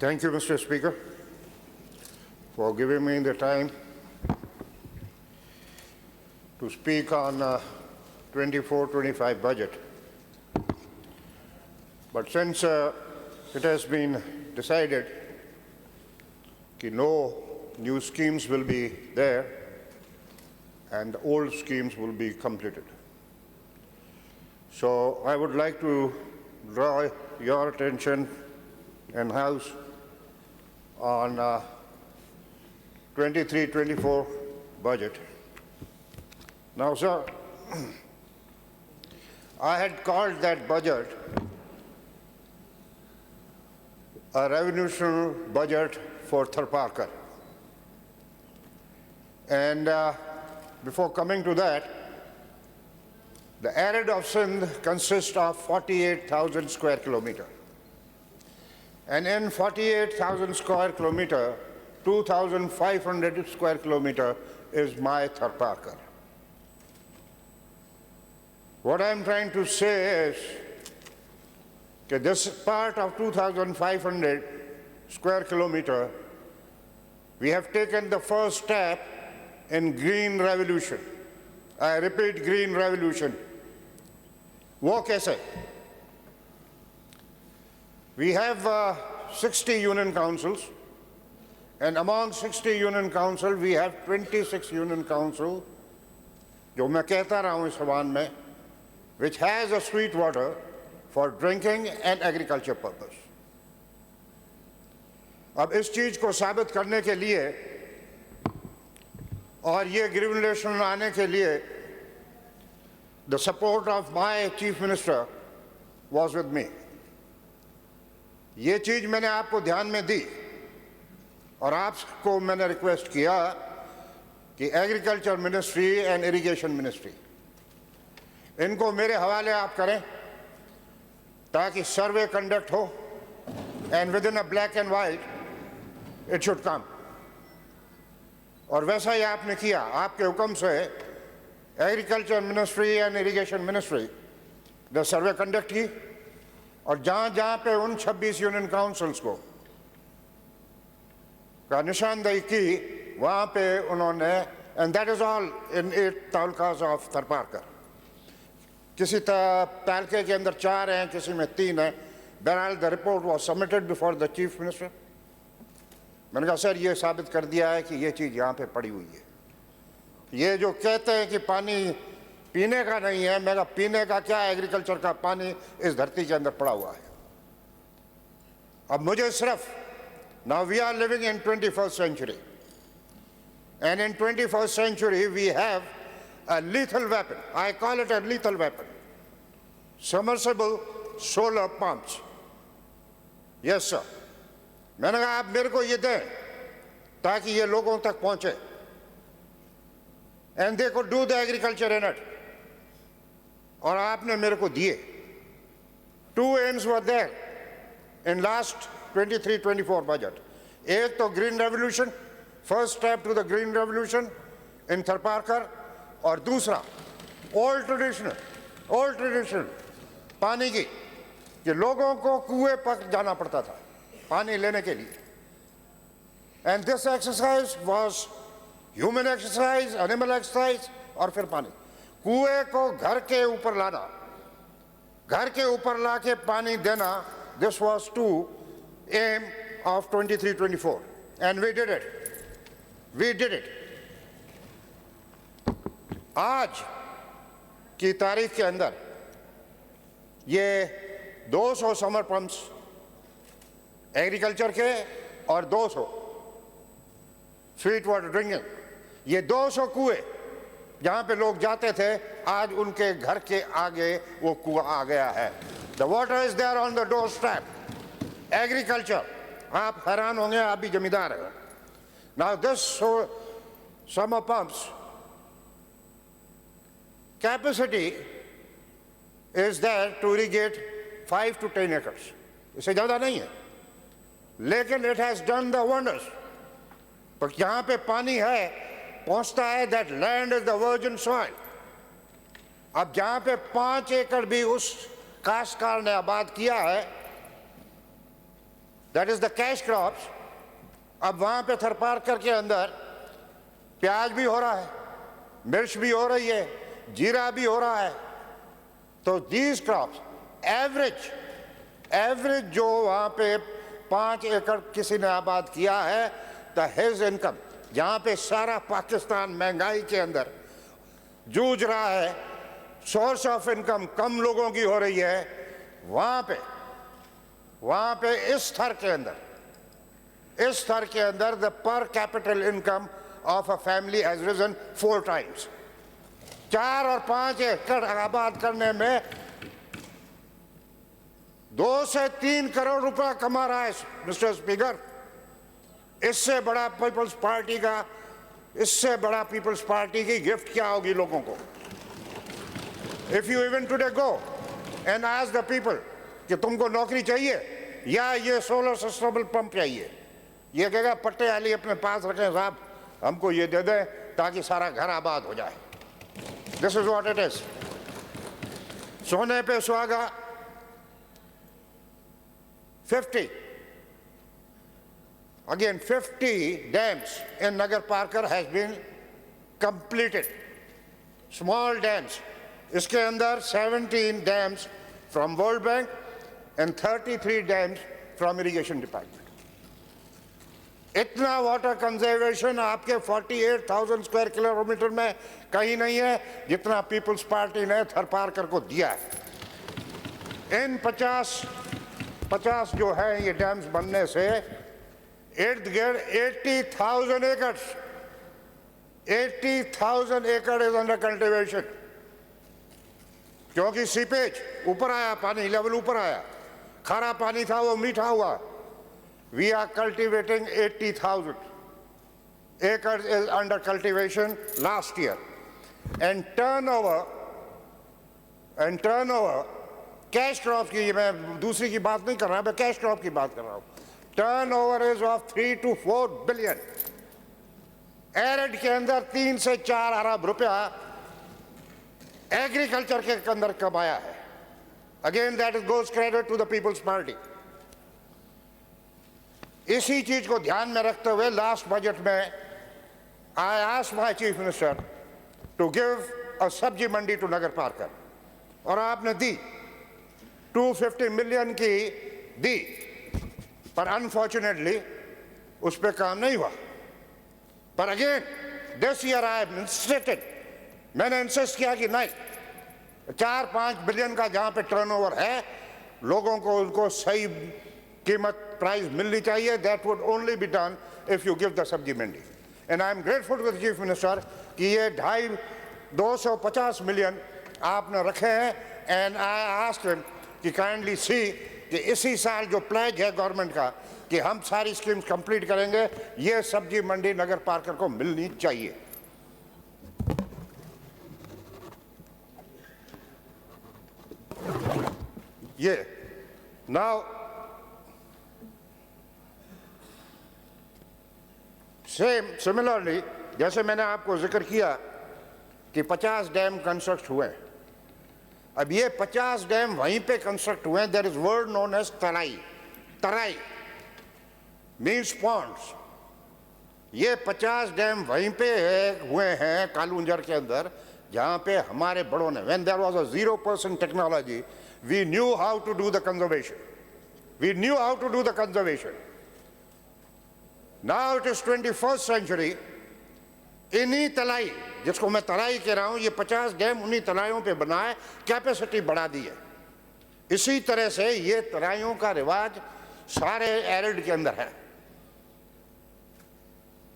Thank you, Mr. Speaker, for giving me the time to speak on 24-25 budget. But since it has been decided that no new schemes will be there and the old schemes will be completed, so I would like to draw your attention and House on 23-24 budget. Now, sir, I had called that budget a revolutionary budget for Tharparkar. And before coming to that, the area of Sindh consists of 48,000 square kilometers. And in 48,000 square kilometers, 2,500 square kilometers is my Tharparkar. What I'm trying to say is that this part of 2,500 square kilometers, we have taken the first step in green revolution. I repeat, green revolution. वो कैसे? We have 60 union councils, and among 60 union councils, we have 26 union councils, जो मैं कहता रहा हूँ इस सवाल में, which has a sweet water for drinking and agriculture purpose. अब इस चीज को साबित करने के लिए और ये ग्रीवलेशन आने के लिए the support of my chief minister was with me. ये चीज मैंने आपको ध्यान में दी और आपको मैंने रिक्वेस्ट किया कि agriculture ministry and irrigation ministry इनको मेरे हवाले आप करें ताकि सर्वे कंडक्ट हो and with in a black and white it should come. और वैसा ही आपने किया. आपके हुक्म से agriculture ministry and irrigation ministry ने सर्वे कंडक्ट की और जहां पे उन 26 यूनियन काउंसिल्स को का निशानदेही की वहां पे उन्होंने, and that is all in 8 talukas of Tharparkar. किसी तालके के अंदर 4 हैं, किसी में 3 हैं. बहरहाल the report was submitted before the chief minister. मैंने कहा सर ये साबित कर दिया है कि ये चीज़ यहाँ पे पड़ी हुई है. ये जो कहते हैं कि पानी पीने का नहीं है, मैं कहा पीने का क्या, एग्रीकल्चर का पानी इस धरती के अंदर पड़ा हुआ है. अब मुझे सिर्फ, now we are living in 21st century and in 21st century we have a lethal weapon. I call it a lethal weapon. Submersible solar pumps. Yes sir. मैंने कहा आप मेरे को ये दें ताकि ये लोगों तक पहुंचे. And they could do the agriculture in it. और आपने मेरे को दिए. 2 aims were there in last 23-24 budget. एक तो green revolution, first step to the green revolution in Tharparkar, और दूसरा old tradition पानी की, कि लोगों को कुएं पर जाना पड़ता था पानी लेने के लिए. And this exercise was human exercise, animal exercise, और फिर पानी. कुएं को घर के ऊपर लाना, घर के ऊपर लाके पानी देना, this was to aim of 23-24, and we did it. आज की तारीख के अंदर ये 200 समर पंप्स एग्रीकल्चर के और 200 स्वीट वाटर ड्रिंकिंग, ये 200 कुएं जहां पे लोग जाते थे, आज उनके घर के आगे वो कुआं आ गया है. The water is there on the doorstep. Agriculture, आप हैरान होंगे, आप भी जमींदार हैं. Now this summer pumps capacity is there to irrigate 5 to 10 acres. इससे ज्यादा नहीं है, लेकिन it has done the wonders. पर जहां पे पानी है पहुंचता है, that land is the virgin soil. अब जहां पे 5 एकड़ भी उस काश्तकार ने आबाद किया है, that is the cash crops. अब वहां पे थरपारकर के अंदर प्याज भी हो रहा है, मिर्च भी हो रही है, जीरा भी हो रहा है। तो दीज क्रॉप्स एवरेज जो वहां पे 5 एकड़ किसी ने आबाद किया है, द हिज इनकम, जहां पे सारा पाकिस्तान महंगाई के अंदर जूझ रहा है, सोर्स ऑफ इनकम कम लोगों की हो रही है, वहां पे इस स्तर के अंदर the per capital income of a family has risen 4 times. 4 और 5 एकड़ आबाद करने में 2 से 3 करोड़ रुपया कमा रहा है मिस्टर स्पीकर। इससे बड़ा पीपल्स पार्टी की गिफ्ट क्या होगी लोगों को? If you even today go and ask the people कि तुमको नौकरी चाहिए या ये सोलर सस्टेनेबल पंप चाहिए, ये कहेगा पट्टे वाली अपने पास रखें साहब, हमको ये दे दें ताकि सारा घर आबाद हो जाए। This is what it is. सोने पे सुहागा 50 dams in Nagar Parkar has been completed. Small dams. इसके अंदर 17 dams from World Bank and 33 dams from Irrigation Department. इतना वाटर कंजर्वेशन आपके 48,000 स्क्वायर किलोमीटर में कहीं नहीं है जितना पीपल्स पार्टी ने थरपारकर को दिया है। इन 50 जो है ये डैम्स बनने से इर्द गिर्द 80,000 एकड़ इज अंडर कल्टिवेशन, क्योंकि सीपेज ऊपर आया, पानी लेवल ऊपर आया, खारा पानी था वो मीठा हुआ। We are cultivating 80,000 acres is under cultivation last year, and turnover cash crops की, मैं दूसरी की बात नहीं कर रहा, मैं कैश क्रॉप की बात कर रहा हूँ। Turnover is of 3 to 4 billion. Arid के अंदर 3 से 4 अरब रुपया एग्रीकल्चर के अंदर कमाया है। Again that is goes credit to the People's Party. इसी चीज को ध्यान में रखते हुए लास्ट बजट में I asked my chief minister to give a sabzi mandi to Nagar Parker, और आपने दी 250 मिलियन की दी, पर अनफॉर्चुनेटली उस पर काम नहीं हुआ। पर again this year I insisted, मैंने इंसिस्ट किया कि नहीं, 4-5 बिलियन का जहां पे टर्नओवर है लोगों को उनको सही कीमत प्राइस मिलनी चाहिए। That would only be done if you give the sabzi mandi. And I am grateful to the chief minister कि ये 250 मिलियन आपने रखे हैं। एंड आई आस्क्ड हिम कि काइंडली सी कि इसी साल जो प्लेज है गवर्नमेंट का कि हम सारी स्कीम्स कंप्लीट करेंगे, ये सब्जी मंडी नगर पार्कर को मिलनी चाहिए। ये नाउ सिमिलरली जैसे मैंने आपको जिक्र किया कि 50 डैम कंस्ट्रक्ट हुए। अब ये 50 डैम वहीं पे कंस्ट्रक्ट हुए हैं। There is word known as tarai means ponds. ये 50 डैम वहीं पे हुए हैं कालूंजर के अंदर जहां पे हमारे बड़ों ने, when there was a 0% technology, we knew how to do the conservation. Now it is 21st century. इन्हीं तलाई, जिसको मैं तराई कह रहा हूं, ये 50 डैम उन्हीं तलाइयों पे बनाए, कैपेसिटी बढ़ा दी है। इसी तरह से ये तराइयों का रिवाज सारे एरिड के अंदर है।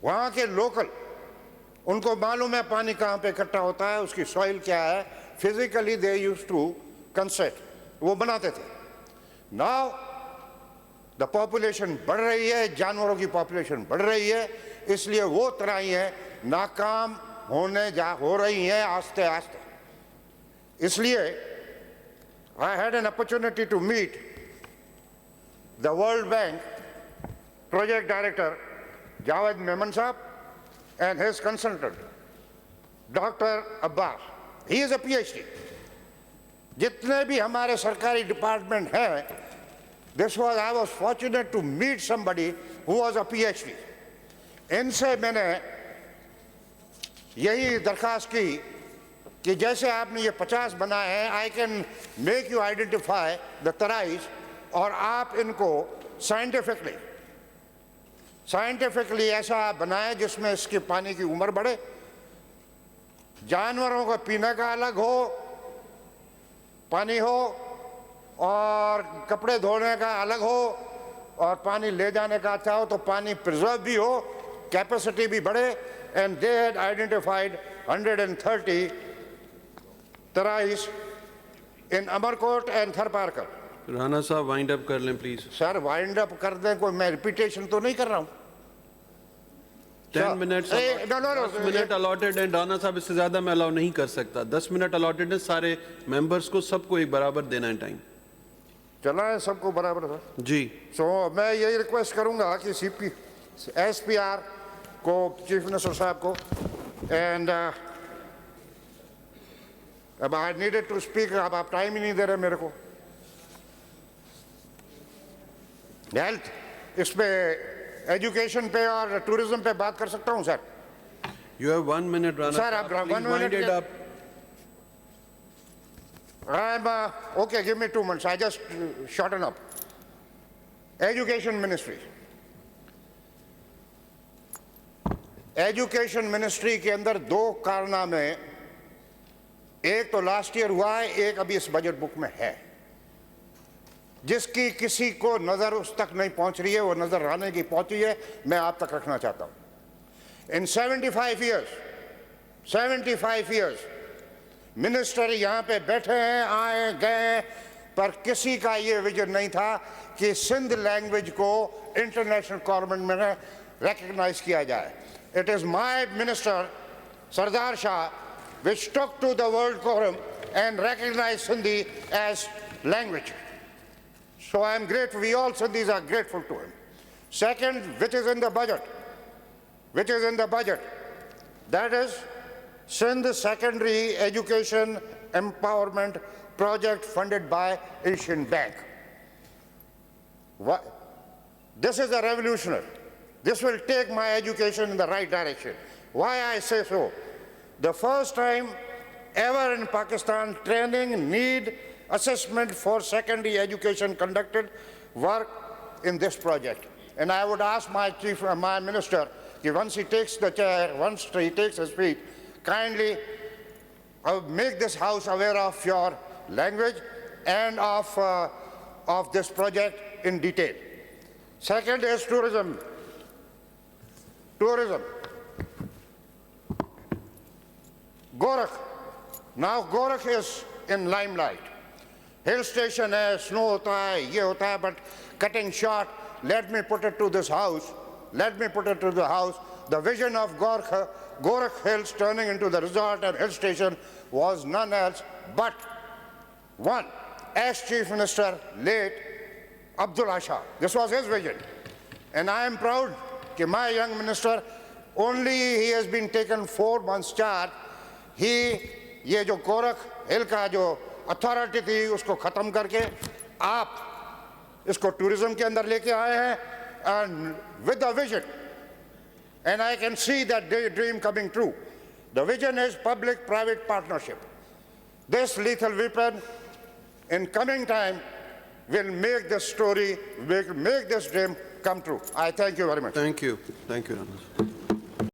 वहां के लोकल, उनको मालूम है पानी कहां पे इकट्ठा होता है, उसकी सॉइल क्या है। Physically they used to construct, वो बनाते थे। नाउ द पॉपुलेशन बढ़ रही है, जानवरों की पॉपुलेशन बढ़ रही है, इसलिए वो तराइयां नाकाम हो रही हैं आस्ते आस्ते। इसलिए I had an opportunity to meet the World Bank project director Javed Memon sahab and his consultant Dr. Abbas. He is a PhD. जितने भी हमारे सरकारी डिपार्टमेंट हैं I was fortunate to meet somebody who was a PhD. इनसे मैंने यही दरखास्त की कि जैसे आपने ये 50 बनाए हैं, I can make you identify the तराइश और आप इनको साइंटिफिकली ऐसा बनाएं जिसमें इसके पानी की उम्र बढ़े, जानवरों को पीने का अलग हो पानी हो और कपड़े धोने का अलग हो और पानी ले जाने का अच्छा हो, तो पानी प्रिजर्व भी हो, कैपेसिटी भी बढ़े. And they had identified 130 तराइश in Amarkot and Tharparkar. Rana साहब वाइंड अप कर लें प्लीज. सर वाइंड अप कर दें, कोई मैं रिपीटेशन तो नहीं कर रहा हूँ. 10 मिनट मिनट अलॉटेड है. राणा साहब इससे ज्यादा मैं अलाउ नहीं कर सकता. 10 मिनट अलॉटेड है. सारे मेंबर्स को सबको एक बराबर देना है टाइम. चला है सबको बराबर सर जी. मैं यही रिक्वेस्ट करूंगा कि SPR को, चीफ मिनिस्टर साहब को, एंड अब आई नीडेड टू स्पीक, अब आप टाइम ही नहीं दे रहे मेरे को. हेल्थ, इस पे, एजुकेशन पे और टूरिज्म पे बात कर सकता हूं sir. You have 1 minute Rana. Sir आप 1 minute. I'm okay, give me 2 minutes. I just shorten up. Education Ministry. Education ministry के अंदर 2 कारनामे, एक तो लास्ट ईयर हुआ है, एक अभी इस बजट बुक में है, जिसकी किसी को नजर उस तक नहीं पहुंच रही है. वो नजर आने की पहुंची है, मैं आप तक रखना चाहता हूं. इन 75 years मिनिस्टर यहां पे बैठे हैं, आए गए, पर किसी का ये विजन नहीं था कि सिंध लैंग्वेज को इंटरनेशनल गवर्नमेंट में रिकॉग्नाइज किया जाए. It is my minister, Sardar Shah, which took to the World Forum and recognized Sindhi as language. So I am grateful, we all Sindhis are grateful to him. Second, which is in the budget, that is Sindh Secondary Education Empowerment Project funded by Asian Bank. This is a revolutionary. This will take my education in the right direction. Why I say so? The first time ever in Pakistan, training need assessment for secondary education conducted work in this project. And I would ask my minister, once he takes the chair, once he takes his feet, kindly make this house aware of your language and of this project in detail. Second is tourism. Gorakh. Now Gorakh is in limelight. Hill station hai, snow hota hai, ye hota hai, but cutting short, let me put it to this house. The vision of Gorakh Hills turning into the resort and hill station was none else but one, ex-Chief Minister, late Abdullah Shah. This was his vision. And I am proud that my young minister, only he has been taken 4 months charge, ये जो गोरख हिल का जो authority थी उसको खत्म करके आप इसको टूरिज्म के अंदर लेके आए हैं, and with a vision, and I can see that dream coming true. The vision is public-private partnership. This lethal weapon in coming time will make this story, make this dream come true. I thank you very much. Thank you, Rana.